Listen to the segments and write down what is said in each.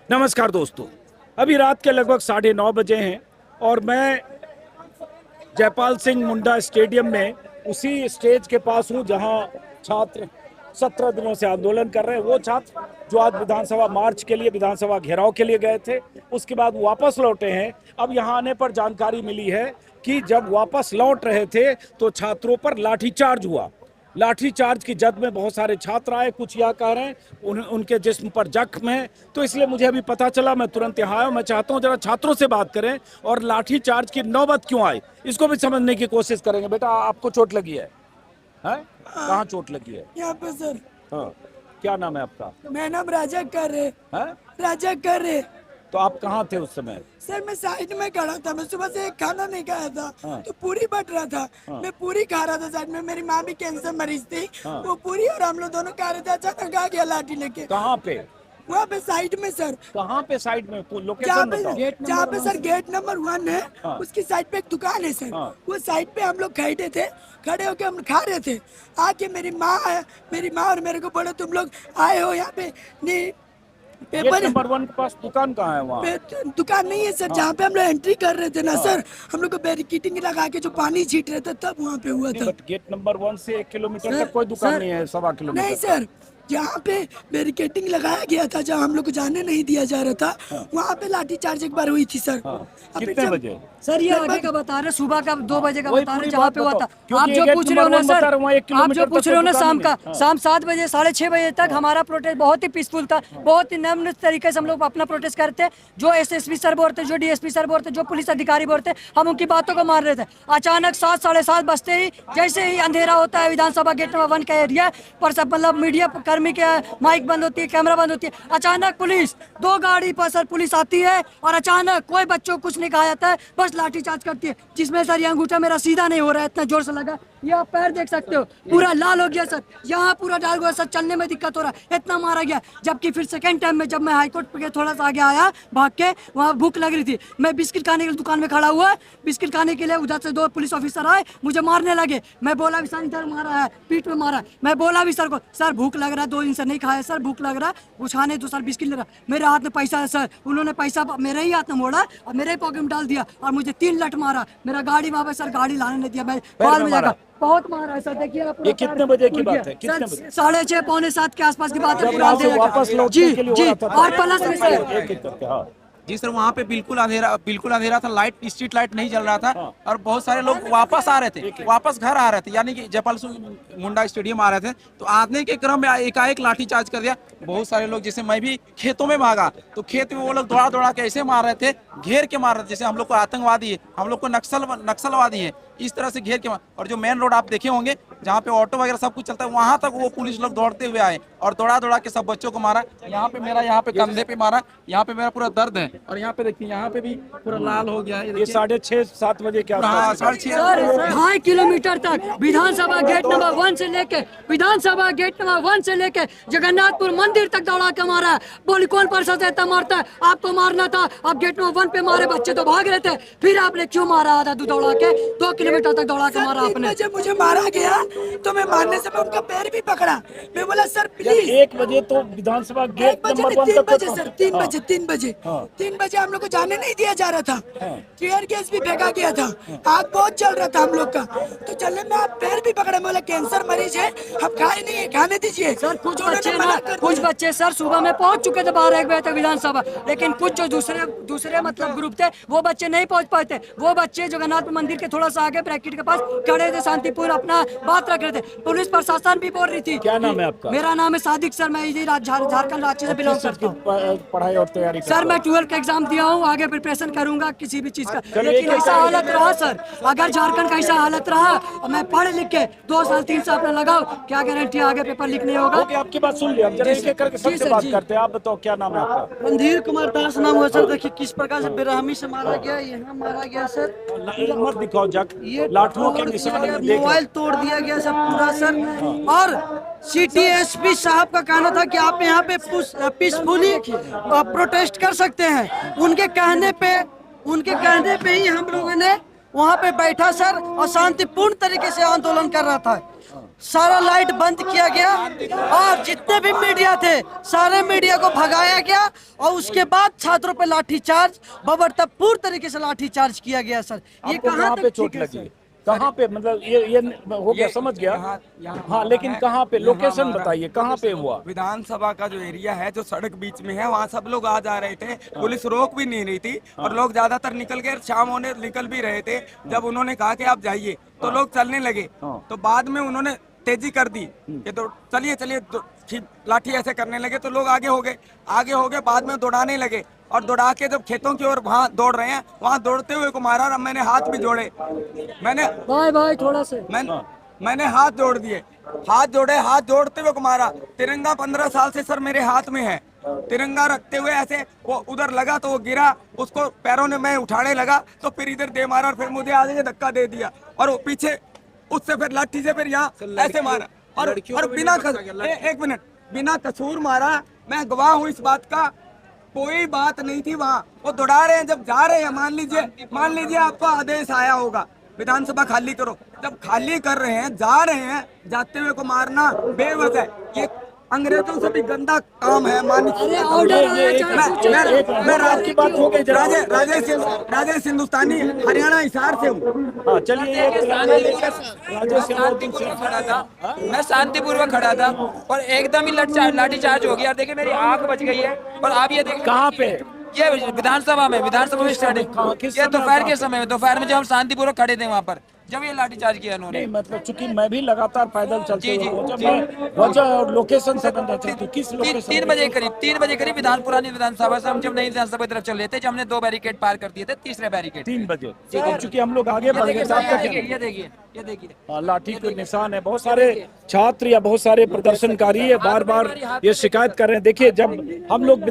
नमस्कार दोस्तों, अभी रात के लगभग 9:30 बजे हैं और मैं जयपाल सिंह मुंडा स्टेडियम में उसी स्टेज के पास हूं जहां छात्र 17 दिनों से आंदोलन कर रहे हैं। वो छात्र जो आज विधानसभा मार्च के लिए, विधानसभा घेराव के लिए गए थे, उसके बाद वापस लौटे हैं। अब यहां आने पर जानकारी मिली है कि जब वापस लौट रहे थे तो छात्रों पर लाठीचार्ज हुआ। लाठीचार्ज की जद में बहुत सारे छात्र आए, कुछ यह कह रहे हैं उनके जिस्म पर जख्म है। तो इसलिए मुझे अभी पता चला, मैं तुरंत यहाँ आया। मैं चाहता हूँ जरा छात्रों से बात करें और लाठीचार्ज की नौबत क्यों आई इसको भी समझने की कोशिश करेंगे। बेटा, आपको चोट लगी है? कहाँ चोट लगी है? यहाँ पे सर। हाँ, क्या नाम है आपका? मेरा नाम राजा कर रहे। राजा कर रहे। तो आप कहाँ थे उस समय? सर मैं साइड में खड़ा था, मैं सुबह से एक खाना नहीं खाया था। हाँ। तो पूरी बट रहा था। मैं पूरी खा रहा था साइड में। मेरी माँ भी कैंसर मरीज थी। वो पूरी और हम लोग दोनों खा रहे थे। अचानक आ गया लाठी लेके। कहाँ पे? वहाँ पे साइड में सर। कहाँ पे साइड में? लोकेशन बताओ। जहाँ पे सर गेट नंबर 1 है, उसकी साइड पे एक दुकान है सर। वो साइड पे हम लोग खड़े थे, खड़े होके हम खा रहे थे। आके मेरी माँ और मेरे को बोले तुम लोग आए हो यहाँ पे नहीं पेपर नंबर 1 के पास दुकान कहाँ है? वहाँ दुकान नहीं है सर। जहाँ पे हम लोग एंट्री कर रहे थे ना सर, हम लोग को बैरिकेडिंग लगा के जो पानी छीट रहे थे तब वहाँ पे हुआ था। गेट नंबर 1 से 1 किलोमीटर तक कोई दुकान नहीं है, 1.25 किलोमीटर? नहीं सर, जहाँ पे बैरिकेडिंग लगाया गया था, जहाँ हम लोग को जाने नहीं दिया जा रहा था, वहाँ पे लाठीचार्ज एक बार हुई थी सर। कितने बजे? सर ये आगे का बता रहे, सुबह का 2 बजे का बता रहे जहाँ पे हुआ था। क्योंकि आप जो गेट पूछ रहे हो ना नंबर सर, 1 बता रहा हूँ, आप जो पूछ रहे हो ना शाम का, शाम 7 बजे 6:30 बजे तक हमारा प्रोटेस्ट बहुत ही पीसफुल था। बहुत ही नम्र तरीके से हम लोग अपना प्रोटेस्ट करते। जो एसएसपी सर बोलते, जो डीएसपी सर बोलते, जो पुलिस अधिकारी बोलते, हम उनकी बातों को मार रहे थे। अचानक 7 साढ़े 7 बजते ही, जैसे ही अंधेरा होता है विधानसभा गेट नंबर 1 का एरिया पर, सब मतलब मीडिया कर्मी के माइक बंद होती है, कैमरा बंद होती है। अचानक पुलिस 2 गाड़ी पर सर पुलिस आती है और अचानक कोई बच्चों को कुछ नहीं कहा जाता है, बस लाठीचार्ज करती है। जिसमें सर ये अंगूठा मेरा सीधा नहीं हो रहा है, इतना जोर से लगा। ये आप पैर देख सकते हो, पूरा लाल हो गया सर। यहाँ पूरा डाल गया सर, चलने में दिक्कत हो रहा है, इतना मारा गया। जबकि फिर सेकंड टाइम में जब मैं हाईकोर्ट पे थोड़ा सा आगे आया भाग के, वहाँ भूख लग रही थी, मैं बिस्किट खाने के लिए दुकान में खड़ा हुआ। बिस्किट खाने के लिए उधर से 2 पुलिस ऑफिसर आए, मुझे मारने लगे। मैं बोला भी सर इधर मारा है, पीठ में मारा है। मैं बोला भी सर को, सर भूख लग रहा है, 2 दिन से नहीं खाया सर, भूख लग रहा है, कुछ खाने तो सर बिस्किट ले रहा। मेरे हाथ में पैसा है सर, उन्होंने पैसा मेरे ही हाथ में मोड़ा और मेरे ही पॉकेट में डाल दिया और मुझे 3 लठ मारा। मेरा गाड़ी वहाँ पे सर गाड़ी लाने नहीं दिया, मैं बाल में जाकर बहुत मारा है सर। देखिए आप, ये कितने बजे की बात है? कितने बजे? 6:30 पौने 7 के आसपास की बात है। वापस लौटने के लिए जी, हो रहा था। और प्लस में सर जी सर, वहाँ पे बिल्कुल अंधेरा था। लाइट, स्ट्रीट लाइट नहीं जल रहा था। और बहुत सारे लोग वापस आ रहे थे, वापस घर आ रहे थे, यानी कि जयपाल सिंह मुंडा स्टेडियम आ रहे थे। तो आने के क्रम में एकाएक लाठीचार्ज कर दिया। बहुत सारे लोग, जैसे मैं भी खेतों में भागा तो खेत में वो लोग दौड़ा दौड़ा के ऐसे मार रहे थे, घेर के मार रहे थे, जैसे हम लोग को आतंकवादी है, हम लोग को नक्सलवादी है, इस तरह से घेर के मार। और जो मेन रोड आप देखे होंगे जहाँ पे ऑटो वगैरह सब कुछ चलता है, वहां तक वो पुलिस लोग दौड़ते हुए आए और दौड़ा दौड़ा के सब बच्चों को मारा। यहाँ पे कंधे पे मारा, यहाँ पे मेरा पूरा दर्द है। और यहाँ पे देखिए, यहाँ पे भी पूरा लाल हो गया है। ये 6:30-7 बजे क्या? 2.5 किलोमीटर तक विधानसभा गेट नंबर 1 से लेके, विधानसभा गेट नंबर 1 से लेके जगन्नाथपुर मंदिर तक दौड़ा के मारा है। बोली कौन प्रशासन से इतना मारता है? आपको मारना था, आप गेट नंबर 1 पे मारे, बच्चे तो भाग रहे थे, फिर आपने क्यों मारा? आधा दूर दौड़ा के 2 किलोमीटर तक दौड़ा के मारा आपने। जब मुझे मारा गया तो मैं मारने से मैं उनका पैर भी पकड़ा। मैं बोला सर प्लीज। 1 बजे तो विधानसभा गेट नंबर 1 तक 3 बजे हम लोग को जाने नहीं दिया जा रहा था। टीयर गैस भी फेंका गया था, आग बहुत चल रहा था हम लोग का। तो चलने में आप पैर भी पकड़ा। बोला कैंसर मरीज है, हम खाए नहीं है, खाने दीजिए सर। कुछ बच्चे सर सुबह में पहुंच चुके थे 12-1 बजे तक विधानसभा, लेकिन कुछ जो दूसरे मतलब ग्रुप थे वो बच्चे नहीं पहुंच पाए थे। वो बच्चे जगन्नाथ मंदिर के थोड़ा सा आगे ब्रैकेट के पास खड़े थे, शांतिपूर्ण अपना बात रख रहे थे। पुलिस प्रशासन भी बोल रही थी। क्या नाम है आपका? मेरा नाम है सादिक सर, मैं इधर झारखंड राज्य से बिलोंग करता हूँ। पढ़ाई और तैयारी सर मैं 12th का एग्जाम दिया हूँ, आगे प्रिपरेशन करूंगा किसी भी चीज का। लेकिन ऐसा हालत रहा सर, अगर झारखंड का ऐसा हालत रहा और मैं पढ़ लिख के 2 साल 3 साल अपना लगाओ, क्या गारंटी आगे पेपर लिखने होगा? आपकी बात सुन लिया, जरा एक एक करके सबसे बात करते हैं। आप बताओ क्या नाम है आपका? रणधीर कुमार दास नाम हुआ सर। देखिए किस प्रकार से बेरहमी से मारा गया, यहाँ मारा गया सर। मत दिखाओ जग, ये लाठियों के निशान में देख। मोबाइल तोड़ दिया गया सब पूरा सर। और सिटी एसपी साहब का कहना था कि आप यहाँ पे पीसफुली प्रोटेस्ट कर सकते हैं। उनके कहने पे ही हम लोगों ने वहाँ पे बैठा सर और शांतिपूर्ण तरीके से आंदोलन कर रहा था। सारा लाइट बंद किया गया और जितने भी मीडिया थे सारे मीडिया को भगाया गया और उसके बाद छात्रों पे लाठीचार्ज बबरतपूर तरीके से लाठीचार्ज किया गया सर। ये आपको कहाँ कहाँ पे तक चोट ठीक है लगी? सर? कहाँ पे, मतलब ये हो गया, समझ गया। हाँ, लेकिन कहाँ पे, लोकेशन बताइए, कहाँ पे हुआ? विधानसभा का जो एरिया है, जो सड़क बीच में है, वहाँ सब लोग आ जा रहे थे, पुलिस रोक भी नहीं रही थी और लोग ज्यादातर निकल गए, शाम होने निकल भी रहे थे। जब उन्होंने कहा कि आप जाइए तो लोग चलने लगे, तो बाद में उन्होंने तेजी कर दी कि तो चलिए चलिए, लाठी ऐसे करने लगे तो लोग आगे हो गए, बाद में दौड़ाने लगे और दौड़ा के जब खेतों की ओर वहाँ दौड़ रहे हैं, वहाँ दौड़ते हुए को मारा और मैंने हाथ भी जोड़े, भाई थोड़ा से मैंने हाथ जोड़ दिए, हाथ जोड़ते हुए को मारा। तिरंगा 15 साल से सर मेरे हाथ में है, तिरंगा रखते हुए ऐसे वो उधर लगा तो वो गिरा, उसको पैरों ने मैं उठाने लगा तो फिर इधर दे मारा और फिर मुझे आगे धक्का दे दिया और वो पीछे उससे फिर लाठी से फिर यहाँ ऐसे मारा और बिना एक मिनट बिना कसूर मारा। मैं गवाह हूँ इस बात का, कोई बात नहीं थी वहाँ। वो दौड़ा रहे हैं, जब जा रहे हैं, मान लीजिए आपको आदेश आया होगा विधानसभा खाली करो, जब खाली कर रहे हैं, जा रहे हैं, जाते हुए को मारना बेवजह, ये अंग्रेजों से भी गंदा काम है। मैं आपकी बात हो गई। राजेश हिंदुस्तानी हरियाणा हिसार से हूँ। हाँ, चलिए खड़ा था, मैं शांतिपूर्वक खड़ा था और एकदम ही लाठी चार्ज हो गया। देखिए मेरी आंख बच गई है और आप ये देखिए कहाँ पे? ये विधानसभा में स्टार्टिंग, ये दोपहर के समय, दोपहर में जब हम शांतिपूर्वक खड़े थे वहाँ पर, जब ये लाठीचार्ज किया उन्होंने। नहीं, मतलब चूंकि मैं भी लगातार पैदल चलते जी, हुए जी। मैं वजह और लोकेशन से बनना चाहती हूँ। किस लोकेशन? 3 बजे करीब पुरानी विधानसभा से हम जब नई विधानसभा की तरफ चल रहे थे, जब हमने 2 बैरिकेड पार कर दिए थे, तीसरे बैरिकेड 3 बजे। चूंकि हम लोग आगे बढ़ गए, ये देखिए लाठी के निशान है। बहुत सारे छात्र या बहुत सारे प्रदर्शनकारी है, बार बार ये शिकायत कर रहे हैं। देखिए, जब हम लोग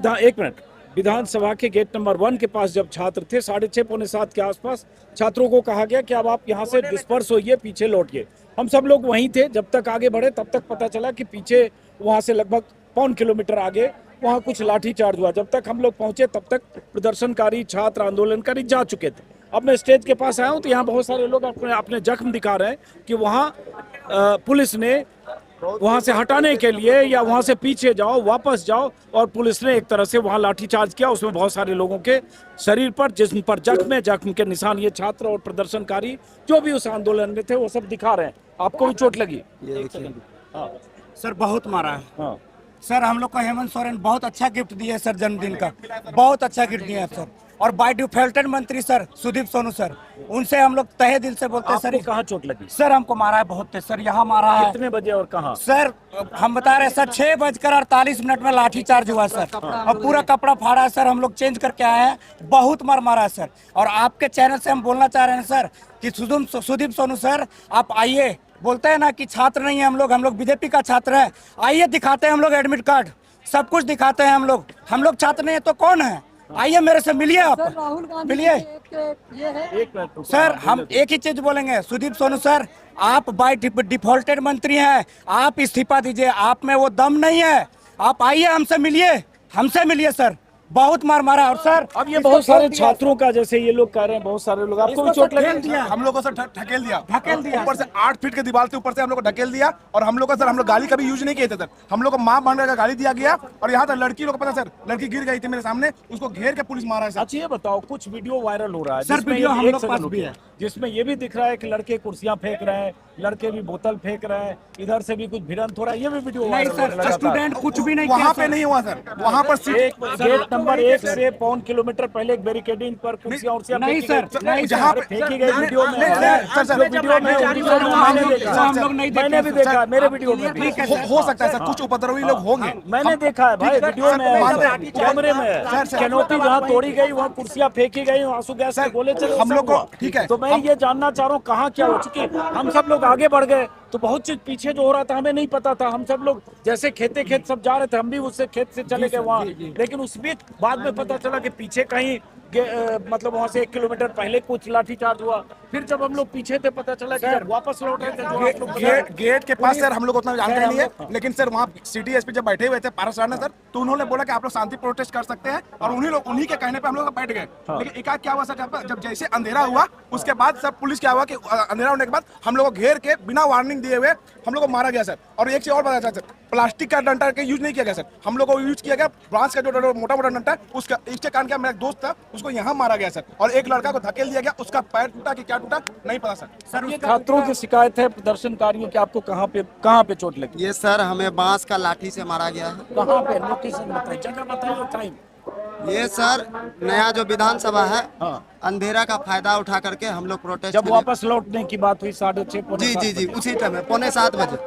विधानसभा के गेट नंबर 1 के पास जब छात्र थे, 6:30 पौने 7 के आसपास छात्रों को कहा गया कि अब आप यहाँ से डिस्पर्स होइए, पीछे लौटिए। हम सब लोग वहीं थे। जब तक आगे बढ़े तब तक पता चला कि पीछे वहाँ से लगभग 1.25 किलोमीटर आगे वहाँ कुछ लाठीचार्ज हुआ। जब तक हम लोग पहुंचे तब तक प्रदर्शनकारी, छात्र, आंदोलनकारी जा चुके थे। अब मैं स्टेज के पास आया हूँ तो यहाँ बहुत सारे लोग अपने जख्म दिखा रहे हैं कि वहाँ पुलिस ने वहां से हटाने के लिए या वहां से पीछे जाओ, वापस जाओ, और पुलिस ने एक तरह से वहां लाठीचार्ज किया। उसमें बहुत सारे लोगों के शरीर पर, जिस्म पर जख्म के निशान ये छात्र और प्रदर्शनकारी जो भी उस आंदोलन में थे वो सब दिखा रहे हैं। आपको भी चोट लगी? हाँ सर, बहुत मारा है। हाँ सर, हम लोग को हेमंत सोरेन बहुत अच्छा गिफ्ट दिए सर, जन्मदिन का बहुत अच्छा गिफ्ट दिया सर। और बाय डिफॉल्टेड मंत्री सर सुदीप सोनू सर, उनसे हम लोग तहे दिल से बोलते हैं सर। कहाँ चोट लगी? सर हमको मारा है बहुत तेज सर, यहाँ मारा है। कितने बजे और कहाँ? सर हम बता रहे हैं सर, 6:48 में लाठीचार्ज हुआ सर और पूरा कपड़ा फाड़ा है सर। हम लोग चेंज करके आए हैं, बहुत मारा है सर। और आपके चैनल से हम बोलना चाह रहे हैं सर कि सुदीप सोनू सर, आप आइए। बोलते हैं ना कि छात्र नहीं है हम लोग बीजेपी का छात्र है। आइए, दिखाते हैं हम लोग एडमिट कार्ड, सब कुछ दिखाते हैं हम लोग छात्र नहीं है तो कौन है? आइए मेरे से मिलिए, आप राहुल गांधी मिलिए। एक मिनट सर हम एक ही चीज बोलेंगे, सुदीप सोनू सर, आप बाय डिफॉल्टेड मंत्री हैं, आप इस्तीफा दीजिए। आप में वो दम नहीं है। आप आइए, हमसे मिलिए सर। बहुत मारा। और सर अब ये बहुत सारे छात्रों का, जैसे ये लोग कह रहे हैं, बहुत सारे लोग, आपको भी चोट लगी? हम लोग को सर ढकेल दिया ऊपर से 8 फीट के दीवार से ऊपर से हम लोग को ढकेल दिया। और हम लोग का सर, हम लोग गाली कभी यूज नहीं किए थे सर। हम लोग को मां बनने का गाली दिया गया और यहाँ तक लड़की लोग, पता सर, लड़की गिर गई थी मेरे सामने, उसको घेर के पुलिस मारा है सर। अच्छा ये बताओ, कुछ वीडियो वायरल हो रहा है सर, वीडियो हम लोग पास भी है, जिसमें ये भी दिख रहा है कि लड़के कुर्सियां फेंक रहे हैं, लड़के भी बोतल फेंक रहे हैं, इधर से भी कुछ भिड़ंत हो रहा है। ये भी वीडियो नहीं सर, स्टूडेंट कुछ भी नहीं वहाँ पे नहीं हुआ सर। वहाँ पर गेट नंबर 1 से 1.25 किलोमीटर पहले एक बैरिकेडिंग पर कुर्सियां नहीं सर, नहीं जहाँ सर, फेंकी गई वीडियो में, मैंने भी देखा, मेरे वीडियो में भी हो सकता है सर, कुछ उपद्रवी लोग होंगे। मैंने देखा है भाई, वीडियो में, कैमरे में। कैनोपी जहाँ तोड़ी गई, वहाँ कुर्सियां फेंकी गई, आंसू गैस के गोले चले, हम लोग को ठीक है। तो मैं ये जानना चाह रहा हूँ कहाँ क्या हो चुकी। हम सब लोग आगे बढ़ गए तो बहुत चीज पीछे जो हो रहा था हमें नहीं पता था। हम सब लोग जैसे खेत सब जा रहे थे, हम भी उससे खेत से चले गए वहाँ, लेकिन उस बीच बाद में पता चला कि पीछे कहीं मतलब वहाँ से 1 किलोमीटर पहले कुछ लाठीचार्ज हुआ। फिर जब हम लोग पीछे थे पता चला कि जब वापस लौट रहे थे गेट के पास सर हम लोग उतना जानकारी नहीं है, लेकिन सर वहाँ सिटी एसपी जब बैठे हुए थे पारस राणा सर, तो उन्होंने बोला कि आप लोग शांति प्रोटेस्ट कर सकते हैं और उन्हीं के कहने पे हम लोग बैठ गए। लेकिन एकाएक क्या हुआ सर, जब जैसे अंधेरा हुआ उसके बाद सब पुलिस क्या हुआ कि अंधेरा होने के बाद हम लोग को घेर के बिना वार्निंग दिए हुए हम लोग को मारा गया सर। और एक चीज और बताया सर, प्लास्टिक का डंडा का यूज नहीं किया गया सर, हम लोग को यूज किया गया बांस का जो मोटा मोटा डंडा उसका, इसके कारण क्या मेरा दोस्त था उसको यहाँ मारा गया सर। और एक लड़का को धकेल दिया गया, उसका पैर टूटा कि क्या टूटा नहीं पता सर। सर ये छात्रों की शिकायत है प्रदर्शनकारियों की, आपको कहाँ पे चोट लगी? ये सर हमें बांस का लाठी से मारा गया है। कहाँ पे? लोकेशन बताइए, जगह बताइए, टाइम। ये सर नया जो विधानसभा है, हाँ। अंधेरा का फायदा उठा करके हम लोग प्रोटेस्ट जब वापस लौटने की बात हुई 6:30 जी जी जी उसी टाइम 6:45 बजे,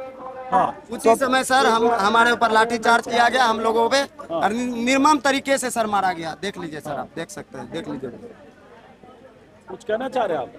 हाँ उसी समय सर हमारे ऊपर लाठी चार्ज किया गया हम लोगों पे, और निर्मम तरीके से सर मारा गया। देख लीजिए सर, आप देख सकते हैं, देख लीजिए। कुछ कहना चाह रहे हैं आप?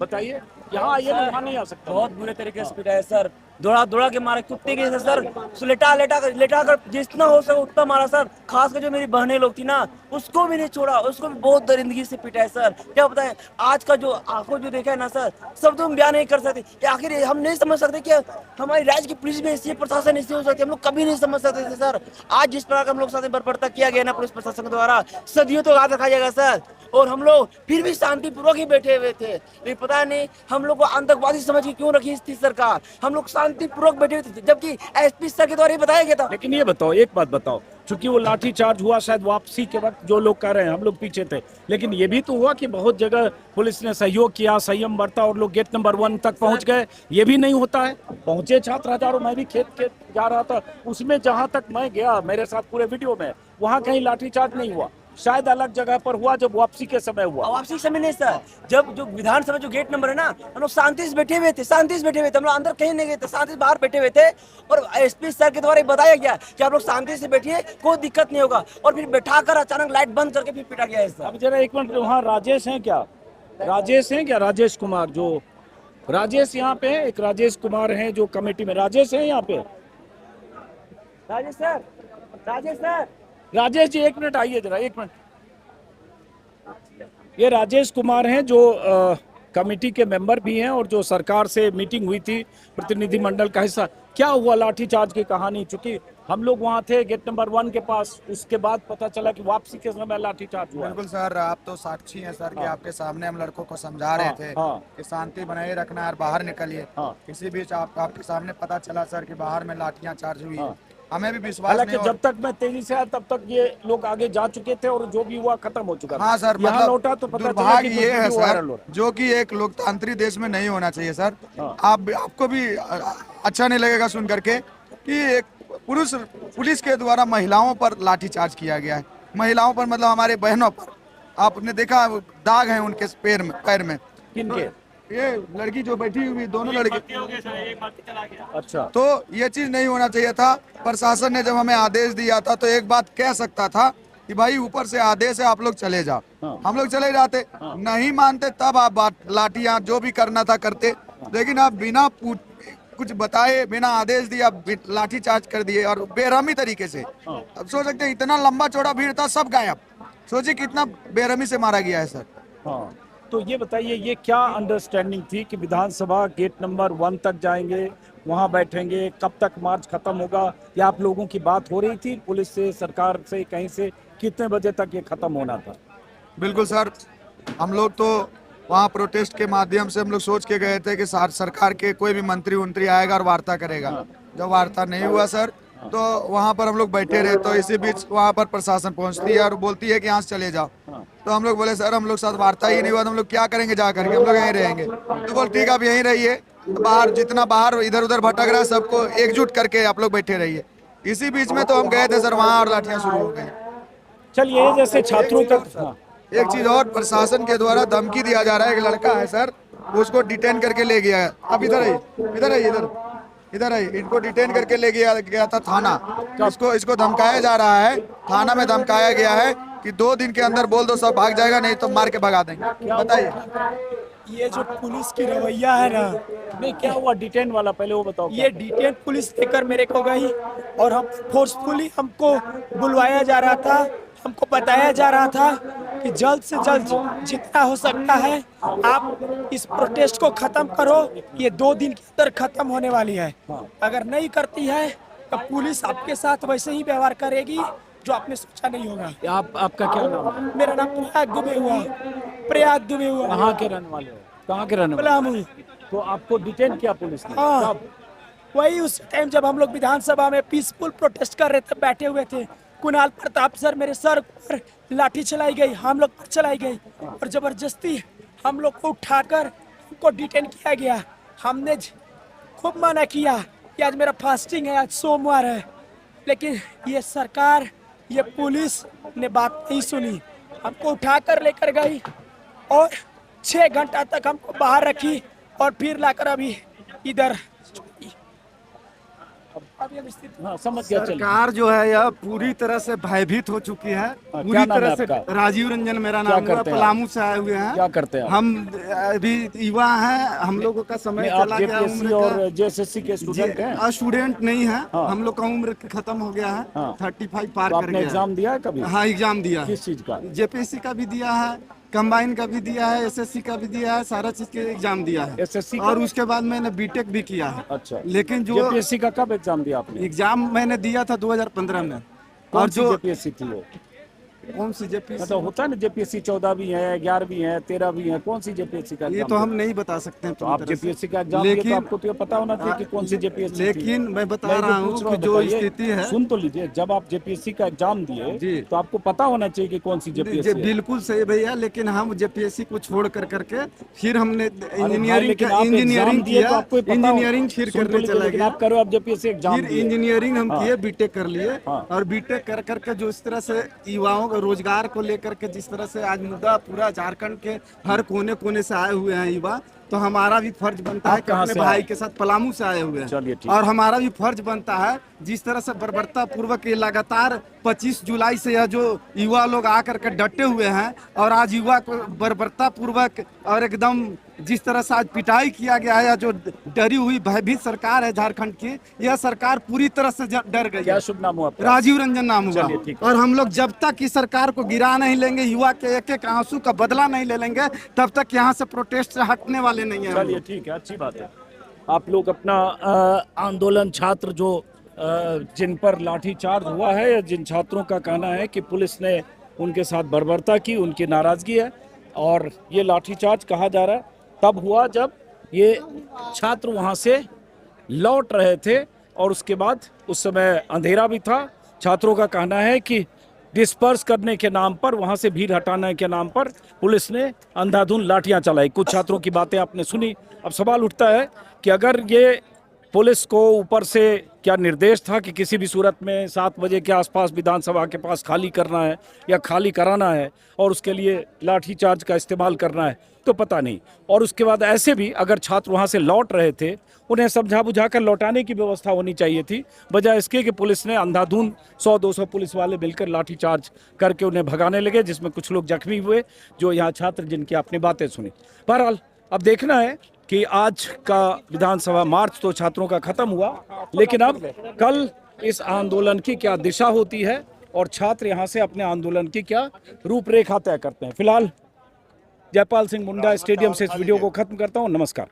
बताइए। यहाँ आइए, यहाँ नहीं आ सकता। बहुत बुरे तरीके से पीटा है सर, दौड़ा दौड़ा के मारा कुत्ते के जैसे सर, लेटा कर जितना हो सके उतना मारा सर। खास कर जो मेरी बहनें लोग थी ना, उसको भी नहीं छोड़ा, उसको भी बहुत दरिंदगी से पीटा है सर। क्या बताएं, आज का जो आंखों जो देखा है ना सर, सब तो हम बयान नहीं कर सकते। आखिर हम नहीं समझ सकते कि हमारी राज्य की पुलिस में ऐसी, प्रशासन ऐसी हो सकती है, हम लोग कभी नहीं समझ सकते थे सर। आज जिस प्रकार हम लोग साथ बर्बरता किया गया ना पुलिस प्रशासन के द्वारा, सदियों तो याद रखा जाएगा सर। और हम लोग फिर भी शांतिपूर्वक ही बैठे हुए थे, लेकिन पता नहीं हम लोग को आतंकवादी समझ के क्यों रखी थी सरकार। हम लोग शांतिपूर्वक बैठे हुए थे, जबकि एसपी सर के द्वारा ही बताया गया था। लेकिन ये बताओ, एक बात बताओ, चूंकि वो लाठी चार्ज हुआ शायद वापसी के वक्त, जो लोग कह रहे हैं हम लोग पीछे थे, लेकिन ये भी तो हुआ कि बहुत जगह पुलिस ने सहयोग किया, संयम बरता और लोग गेट नंबर 1 तक पहुंच गए। ये भी नहीं होता है। पहुंचे छात्र हजारों, मैं भी खेत जा रहा था, उसमें जहां तक मैं गया, मेरे साथ पूरे वीडियो में, वहां कहीं लाठी चार्ज नहीं हुआ। शायद अलग जगह पर हुआ जब वापसी के समय हुआ। वापसी के समय नहीं सर, जब जो विधानसभा जो गेट नंबर है ना, हम लोग शांति से बैठे हुए थे, हम लोग अंदर कहीं नहीं गए थे, शांति से बाहर बैठे हुए थे। और एसपी सर के द्वारा बताया गया कि आप लोग शांति से बैठिए, कोई दिक्कत नहीं होगा। और फिर बैठाकर अचानक लाइट बंद करके फिर पीटा गया है सर। अब जरा एक मिनट, वहाँ राजेश हैं क्या? राजेश कुमार, जो राजेश यहाँ पे, एक राजेश कुमार हैं जो कमेटी में, राजेश है यहाँ पे? राजेश सर राजेश जी एक मिनट आइए जरा, एक मिनट। ये राजेश कुमार हैं जो कमेटी के मेंबर भी हैं और जो सरकार से मीटिंग हुई थी, प्रतिनिधिमंडल का हिस्सा। क्या हुआ लाठीचार्ज की कहानी? चूंकि हम लोग वहाँ थे गेट नंबर 1 के पास, उसके बाद पता चला कि वापसी के समय लाठीचार्ज हुआ। बिल्कुल सर, आप तो साक्षी हैं सर कि आपके सामने हम लड़कों को समझा रहे थे कि शांति बनाए रखना और बाहर निकलिए। किसी बीच आपके सामने पता चला सर कि बाहर में लाठियां चार्ज हुई। हमें भी विश्वास नहीं। जब तक मैं तेजी से आया तब तक ये लोग आगे जा चुके थे और जो भी हुआ खत्म हो चुका। हाँ सर, मतलब लौटा तो पता चला कि ये है सर, जो कि एक लोकतांत्रिक देश में नहीं होना चाहिए सर। आपको भी अच्छा नहीं लगेगा सुन करके कि एक पुलिस के द्वारा महिलाओं पर लाठीचार्ज किया गया है। महिलाओं पर मतलब हमारे बहनों पर, आपने देखा दाग है उनके पैर में। किनके? ये लड़की जो बैठी हुई, दोनों लड़की। अच्छा, तो ये चीज नहीं होना चाहिए था। प्रशासन ने जब हमें आदेश दिया था तो एक बात कह सकता था कि भाई ऊपर से आदेश है, आप लोग चले जाओ। हम लोग चले जाते, नहीं मानते तब आप लाठियां जो भी करना था करते। लेकिन आप बिना कुछ बताए, बिना आदेश दिया लाठी चार्ज कर दिए और बेरहमी तरीके से। अब सोच सकते हैं इतना लंबा चौड़ा भीड़ था, सब गायब। सोचिए कितना बेरहमी से मारा गया है सर। हाँ, तो ये बताइए, ये क्या अंडरस्टैंडिंग थी कि विधानसभा गेट नंबर 1 तक जाएंगे, वहां बैठेंगे, कब तक मार्च खत्म होगा? या आप लोगों की बात हो रही थी पुलिस से, सरकार से, कहीं से, कितने बजे तक ये खत्म होना था? बिल्कुल सर, हम लोग तो वहाँ प्रोटेस्ट के माध्यम से हम लोग सोच के गए थे कि सरकार के कोई भी मंत्री आएगा और वार्ता करेगा। जब वार्ता नहीं हुआ सर, तो वहाँ पर हम लोग बैठे रहे। तो इसी बीच वहाँ पर प्रशासन पहुँचती है और बोलती है कि यहाँ से चले जाओ। तो हम लोग बोले सर हम लोग साथ वार्ता ही नहीं हुआ, तो हम लोग क्या करेंगे जा करके, हम लोग यहीं रहेंगे। तो बोल ठीक है आप यहीं रहिए, बाहर जितना बाहर इधर उधर भटक रहा है सबको एकजुट करके आप लोग बैठे रहिए। इसी बीच में तो हम गए थे सर वहाँ और लाठियाँ शुरू हो गई। चलिए, जैसे छात्रों का एक चीज और, प्रशासन के द्वारा धमकी दिया जा रहा है। एक लड़का है सर, उसको डिटेन करके ले गया है। अब इधर आइए, इनको डिटेन करके ले गया था थाना। इसको धमकाया जा रहा है, थाना में धमकाया गया है कि 2 दिन के अंदर बोल दो सब भाग जाएगा, नहीं तो मार के भगा देंगे। बताइए, ये जो पुलिस की रवैया है ना, नहीं क्या हुआ डिटेन वाला, पहले वो बताओ। ये डिटेन पुलिस लेकर मेरे को गई और हम फोर्सफुली हमको बुलवाया जा रहा था। हमको बताया जा रहा था कि जल्द से जल्द जितना हो सकता है आप इस प्रोटेस्ट को खत्म करो, ये 2 दिन के अंदर खत्म होने वाली है। अगर नहीं करती है तो पुलिस आपके साथ वैसे ही व्यवहार करेगी जो आपने सोचा नहीं होगा। आपका क्या नाम है? मेरा नाम प्रयाग दुबे हुआ। कहाँ के रहने वाले हो? कहाँ के रहने वाले? पलामू। तो आपको डिटेन किया पुलिस ने? हाँ। कब? वही उस टाइम जब हम लोग विधानसभा में पीसफुल प्रोटेस्ट कर रहे थे, बैठे हुए थे, कुणाल प्रताप सर मेरे सर पर लाठी चलाई गई, हम लोग पर चलाई गई और जबरदस्ती हम लोग को उठाकर उनको डिटेन किया गया। हमने खूब मना किया कि आज मेरा फास्टिंग है, आज सोमवार है, लेकिन ये सरकार, ये पुलिस ने बात नहीं सुनी, हमको उठाकर लेकर गई और 6 घंटा तक हमको बाहर रखी और फिर लाकर अभी इधर छोड़ी। अभी हम स्थिति हाँ, समझ गया। चलिए। सरकार जो है यह पूरी तरह से भयभीत हो चुकी है। क्या पूरी नाम है तरह से। आपका? राजीव रंजन मेरा क्या नाम है, करते हैं पलामू से आए हुए हैं। क्या करते हैं आप? हम अभी युवा हैं, हम लोगों का समय नहीं, आप चला गया जेपीएससी उम्र और का। जेएसएससी के स्टूडेंट हैं? स्टूडेंट नहीं है, हाँ। हम लोग का उम्र खत्म हो गया है, हाँ। 35 पार तो कर आपने गया है। एग्जाम दिया है कभी? हाँ, एग्जाम दिया है। किस चीज का? जेपीएससी का भी दिया है, कंबाइन का भी दिया है, एसएससी का भी दिया है, सारा चीज के एग्जाम दिया है। एसएससी का? और उसके बाद मैंने बीटेक भी किया है। अच्छा। लेकिन जो जेपीएससी का कब एग्जाम दिया आपने? एग्जाम मैंने दिया था 2015 में। कौन और सी जो जेपीएससी थी वो? कौन सी जेपीएससी? मतलब होता है ना जेपीएससी 14 भी है, 11 भी है, 13 भी है, कौन सी जेपीएससी का ये एग्जाम तो हम दिया? नहीं बता सकते हैं तो पूरी आप तरह से। जेपीएससी का एग्जाम दिए तो लेकिन- आपको तो ये पता होना चाहिए कि कौन सी जेपीएससी लेकिन मैं बता रहा हूँ कि जो स्थिति है। सुन तो लीजिए, जब आप जेपीएससी का एग्जाम दिए जी। तो आपको पता होना चाहिए कि कौन सी जेपीएससी है। बिल्कुल सही भैया, लेकिन हम जेपीएससी को छोड़ कर करके फिर हमने भाई, इंजीनियरिंग लेकिन आप इंजीनियरिंग एग्जाम दिए किया, तो आपको ये पता हो- इंजीनियरिंग फिर सुन तो करने लीजिए, चला लेकिन गया। आप करो आप जेपीएससी एग्जाम फिर दिए। इंजीनियरिंग हम हाँ। किए, बीटेक कर लिए। हाँ। और बीटेक कर करके जो इस तरह से युवाओं को रोजगार को लेकर के जिस तरह से आज मुद्दा पूरा झारखंड के हर कोने कोने से आए हुए हैं युवा, तो हमारा भी फर्ज बनता है आप कि कहाँ अपने से भाई आए? के साथ पलामू से आए हुए चलिए, हैं। ठीक और हमारा भी फर्ज बनता है जिस तरह से बर्बरता पूर्वक ये लगातार 25 जुलाई से यह जो युवा लोग आकर के डटे हुए हैं और आज युवा को बर्बरता पूर्वक और एकदम जिस तरह से आज पिटाई किया गया है, या जो डरी हुई भयभीत सरकार है झारखंड की, यह सरकार पूरी तरह से डर गई क्या है। शुभ नाम हुआ आपका? राजीव रंजन नाम हुआ। चलिए, ठीक है। और हम लोग जब तक इस सरकार को गिरा नहीं लेंगे, युवा के एक एक आंसू का बदला नहीं ले लेंगे, तब तक यहाँ से प्रोटेस्ट से हटने वाले नहीं है। चलिए, ठीक है, अच्छी बात है। आप लोग अपना आंदोलन छात्र जो जिन पर लाठीचार्ज हुआ है, या जिन छात्रों का कहना है कि पुलिस ने उनके साथ बर्बरता की, उनकी नाराजगी है, और ये लाठीचार्ज कहा जा रहा है तब हुआ जब ये छात्र वहाँ से लौट रहे थे, और उसके बाद उस समय अंधेरा भी था। छात्रों का कहना है कि डिस्पर्स करने के नाम पर, वहाँ से भीड़ हटाने के नाम पर पुलिस ने अंधाधुंध लाठियां चलाई। कुछ छात्रों की बातें आपने सुनी। अब सवाल उठता है कि अगर ये पुलिस को ऊपर से क्या निर्देश था कि किसी भी सूरत में 7 बजे के आसपास विधानसभा के पास खाली करना है या खाली कराना है, और उसके लिए लाठीचार्ज का इस्तेमाल करना है, तो पता नहीं। और उसके बाद ऐसे भी अगर छात्र वहाँ से लौट रहे थे, उन्हें समझा बुझाकर लौटाने की व्यवस्था होनी चाहिए थी, बजाय इसके कि पुलिस ने अंधाधुंध 100-200 पुलिस वाले मिलकर लाठीचार्ज करके उन्हें भगाने लगे, जिसमें कुछ लोग जख्मी हुए, जो यहाँ छात्र जिनकी आपने बातें सुनी। बहरहाल अब देखना है कि आज का विधानसभा मार्च तो छात्रों का खत्म हुआ, लेकिन अब कल इस आंदोलन की क्या दिशा होती है और छात्र यहाँ से अपने आंदोलन की क्या रूपरेखा तय करते हैं। फिलहाल जयपाल सिंह मुंडा स्टेडियम से इस वीडियो को खत्म करता हूँ। नमस्कार।